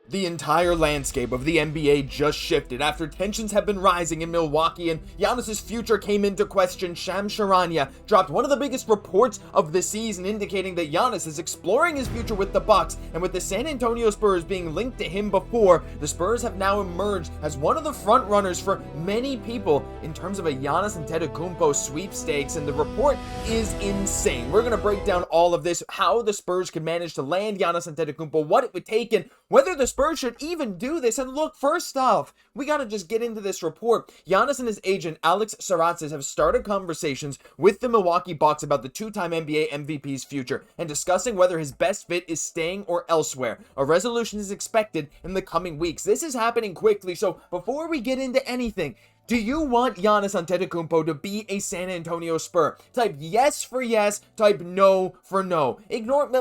The entire landscape of the NBA just shifted after tensions have been rising in Milwaukee and Giannis's future came into question. Shams Charania dropped one of the biggest reports of the season, indicating that Giannis is exploring his future with the Bucks, and with the San Antonio Spurs being linked to him before, the Spurs have now emerged as one of the front runners for many people in terms of a Giannis Antetokounmpo sweepstakes, and the report is insane. We're going to break down all of this, how the Spurs could manage to land Giannis Antetokounmpo, what it would take, and whether the Spurs should even do this. And look, first off, we got to just get into this report. Giannis and his agent, Alex Saratzes, have started conversations with the Milwaukee Bucks about the two-time NBA MVP's future and discussing whether his best fit is staying or elsewhere. A resolution is expected in the coming weeks. This is happening quickly, so before we get into anything, do you want Giannis Antetokounmpo to be a San Antonio Spur? Type yes for yes, type no for no. Ignore,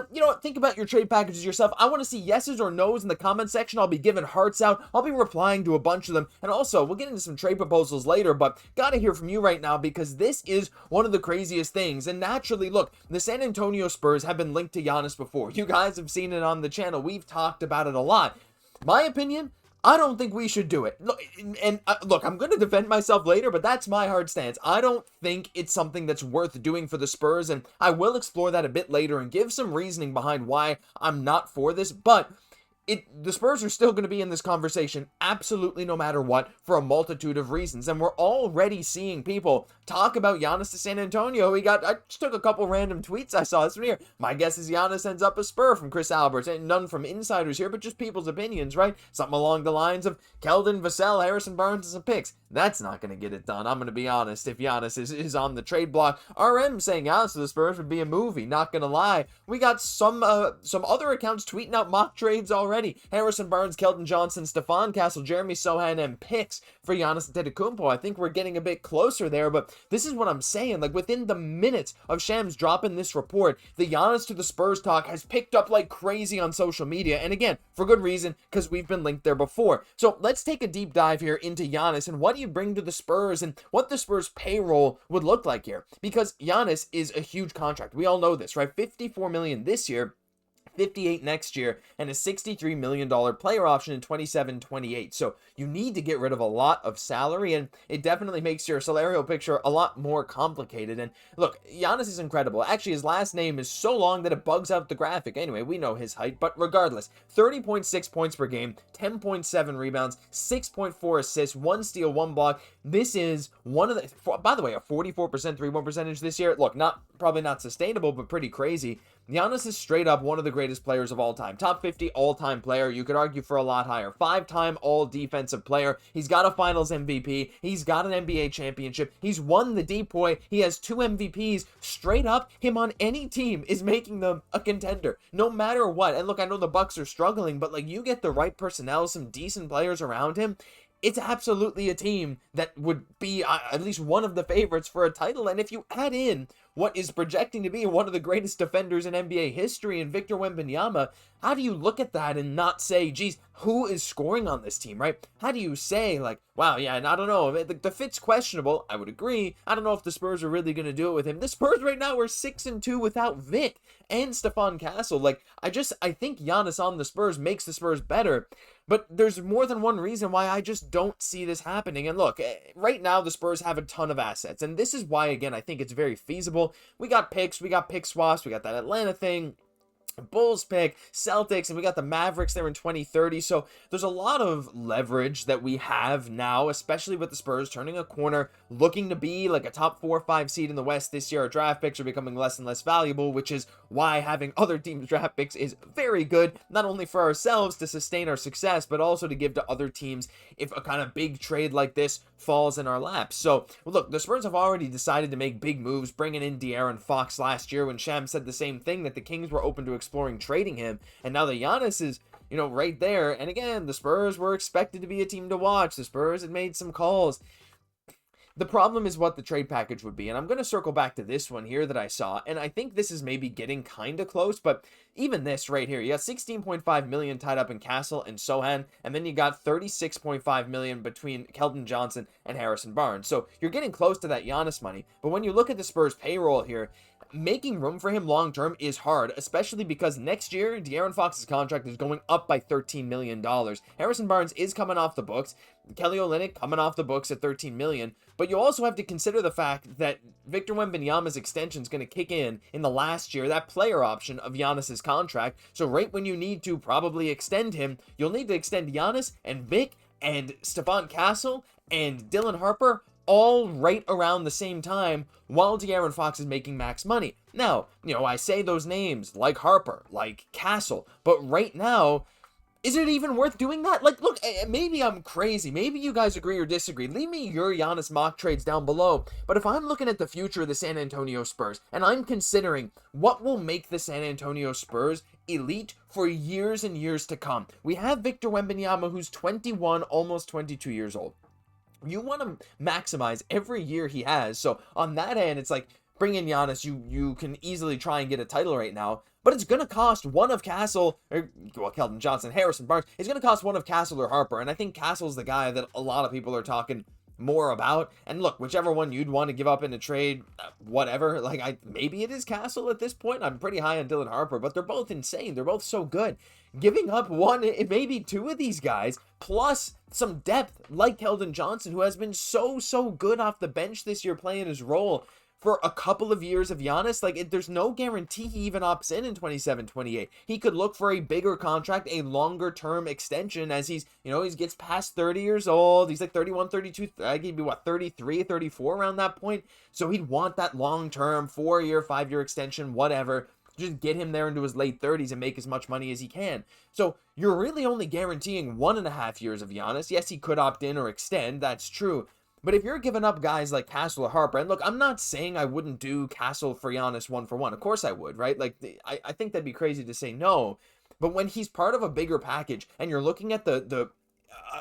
think about your trade packages yourself. I want to see yeses or nos in the comment section. I'll be giving hearts out. I'll be replying to a bunch of them. And also, we'll get into some trade proposals later, but gotta hear from you right now because this is one of the craziest things. And naturally, look, the San Antonio Spurs have been linked to Giannis before. You guys have seen it on the channel. We've talked about it a lot. My opinion, I don't think we should do it. Look, I'm going to defend myself later, but that's my hard stance. I don't think it's something that's worth doing for the Spurs, and I will explore that a bit later and give some reasoning behind why I'm not for this, but the Spurs are still going to be in this conversation absolutely no matter what for a multitude of reasons. And we're already seeing people talk about Giannis to San Antonio. I just took a couple random tweets I saw this one here. My guess is Giannis ends up a Spur from Chris Alberts, and none from insiders here, but just people's opinions, right? Something along the lines of Keldon, Vassell, Harrison Barnes, and some picks. That's not going to get it done. I'm going to be honest. If Giannis is on the trade block, RM saying Giannis to the Spurs would be a movie. Not going to lie. We got some other accounts tweeting out mock trades already. Harrison Barnes, Keldon Johnson, Stephon Castle, Jeremy Sochan, and picks for Giannis Antetokounmpo. I think we're getting a bit closer there, but this is what I'm saying. Like, within the minutes of Shams dropping this report, the Giannis to the Spurs talk has picked up like crazy on social media. And again, for good reason, because we've been linked there before. So let's take a deep dive here into Giannis and what do you bring to the Spurs and what the Spurs payroll would look like here. Because Giannis is a huge contract. We all know this, right? $54 million this year, $58 next year, and a $63 million player option in 27-28. So you need to get rid of a lot of salary, and it definitely makes your salario picture a lot more complicated. And look, Giannis is incredible. Actually, his last name is so long that it bugs out the graphic. Anyway, we know his height, but regardless, 30.6 points per game, 10.7 rebounds, 6.4 assists, 1 steal, 1 block. This is one of the, by the way, a 44% 3-point percentage this year. Look, probably not sustainable, but pretty crazy. Giannis is straight up one of the greatest players of all time. Top 50 all-time player. You could argue for a lot higher. 5-time all-defensive player. He's got a finals MVP. He's got an NBA championship. He's won the DPOY. He has 2 MVPs. Straight up, him on any team is making them a contender. No matter what. And look, I know the Bucks are struggling, but like, you get the right personnel, some decent players around him, it's absolutely a team that would be at least one of the favorites for a title. And if you add in what is projecting to be one of the greatest defenders in NBA history in Victor Wembanyama, how do you look at that and not say, geez, who is scoring on this team, right? How do you say, like, wow, yeah, and I don't know, the fit's questionable. I would agree. I don't know if the Spurs are really going to do it with him. The Spurs right now are 6-2 without Vic and Stephon Castle. Like, I think Giannis on the Spurs makes the Spurs better. But there's more than one reason why I just don't see this happening. And look, right now the Spurs have a ton of assets. And this is why, again, I think it's very feasible. We got picks, we got pick swaps, we got that Atlanta thing, Bulls pick, Celtics, and we got the Mavericks there in 2030. So there's a lot of leverage that we have now, especially with the Spurs turning a corner, looking to be like a top 4 or 5 seed in the West this year. Our draft picks are becoming less and less valuable, which is why having other teams' draft picks is very good, not only for ourselves to sustain our success, but also to give to other teams if a kind of big trade like this falls in our laps. So look, the Spurs have already decided to make big moves, bringing in De'Aaron Fox last year when Shams said the same thing, that the Kings were open to exploring trading him, and now that Giannis is, right there. And again, the Spurs were expected to be a team to watch. The Spurs had made some calls. The problem is what the trade package would be, and I'm going to circle back to this one here that I saw, and I think this is maybe getting kind of close, but even this right here, you got $16.5 million tied up in Castle and Sochan, and then you got $36.5 million between Keldon Johnson and Harrison Barnes. So you're getting close to that Giannis money, but when you look at the Spurs payroll here, making room for him long term is hard, especially because next year, De'Aaron Fox's contract is going up by $13 million. Harrison Barnes is coming off the books. Kelly Olynyk coming off the books at $13 million. But you also have to consider the fact that Victor Wembanyama's extension is going to kick in the last year, that player option of Giannis's contract. So right when you need to probably extend him, you'll need to extend Giannis and Vic and Stephon Castle and Dylan Harper all right around the same time while De'Aaron Fox is making max money. Now, I say those names like Harper, like Castle, but right now, is it even worth doing that? Like, look, maybe I'm crazy. Maybe you guys agree or disagree. Leave me your Giannis mock trades down below. But if I'm looking at the future of the San Antonio Spurs, and I'm considering what will make the San Antonio Spurs elite for years and years to come, we have Victor Wembanyama, who's 21, almost 22 years old. You want to maximize every year he has. So on that end, it's like, bring in Giannis. You can easily try and get a title right now. But it's going to cost one of Castle, Keldon Johnson, Harrison Barnes. It's going to cost one of Castle or Harper. And I think Castle's the guy that a lot of people are talking more about. And look, whichever one you'd want to give up in a trade, whatever. Like, maybe it is Castle at this point. I'm pretty high on Dylan Harper, but they're both insane. They're both so good. Giving up one, maybe two of these guys, plus some depth like Keldon Johnson, who has been so good off the bench this year playing his role for a couple of years of Giannis. Like, there's no guarantee he even opts in 27-28. He could look for a bigger contract, a longer term extension as he gets past 30 years old. He's like 31, 32, he'd be 33, 34 around that point. So he'd want that long term 4-year, 5-year extension, whatever. Just get him there into his late 30s and make as much money as he can. So you're really only guaranteeing 1.5 years of Giannis. Yes, he could opt in or extend. That's true. But if you're giving up guys like Castle or Harper, and look, I'm not saying I wouldn't do Castle for Giannis 1-for-1. Of course I would, right? Like, I think that'd be crazy to say no. But when he's part of a bigger package and you're looking at a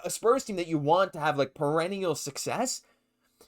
Spurs team that you want to have like perennial success,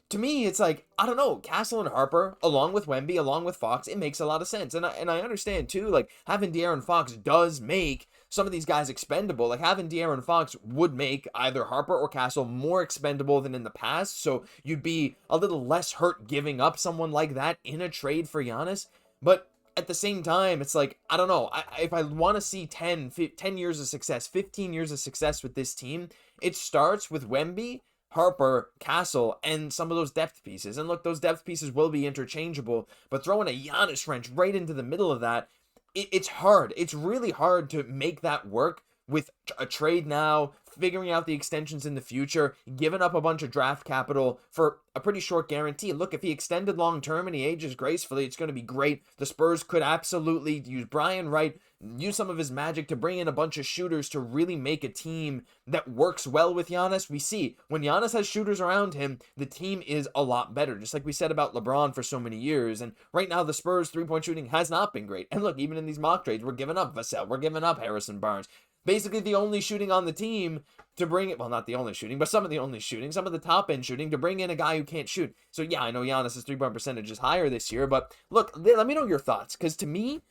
to me, it's like, I don't know, Castle and Harper, along with Wemby, along with Fox, it makes a lot of sense. And I understand, too, like, having De'Aaron Fox does make some of these guys expendable. Like, having De'Aaron Fox would make either Harper or Castle more expendable than in the past, so you'd be a little less hurt giving up someone like that in a trade for Giannis. But at the same time, it's like, I don't know, if I want to see 10 years of success, 15 years of success with this team, it starts with Wemby, Harper, Castle, and some of those depth pieces. And look, those depth pieces will be interchangeable, but throwing a Giannis wrench right into the middle of that, it's hard. It's really hard to make that work with a trade now, figuring out the extensions in the future, giving up a bunch of draft capital for a pretty short guarantee. Look, if he extended long term and he ages gracefully, it's going to be great. The Spurs could absolutely use Brian Wright, use some of his magic to bring in a bunch of shooters to really make a team that works well with Giannis. We see when Giannis has shooters around him, the team is a lot better, just like we said about LeBron for so many years. And right now, the Spurs' three-point shooting has not been great. And look, even in these mock trades, we're giving up Vassell, we're giving up Harrison Barnes. Basically the only shooting on the team to bring it, well, not the only shooting, but some of the only shooting, some of the top end shooting to bring in a guy who can't shoot. So yeah, I know Giannis' 3-point percentage is higher this year, but look, let me know your thoughts, because to me,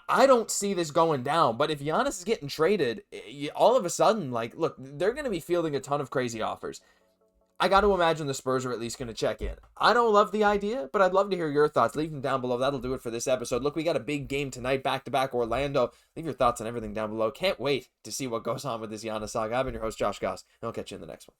I don't see this going down. But if Giannis is getting traded, all of a sudden, like, look, they're going to be fielding a ton of crazy offers. I got to imagine the Spurs are at least going to check in. I don't love the idea, but I'd love to hear your thoughts. Leave them down below. That'll do it for this episode. Look, we got a big game tonight, back-to-back Orlando. Leave your thoughts on everything down below. Can't wait to see what goes on with this Giannis saga. I've been your host, Josh Gosse, and I'll catch you in the next one.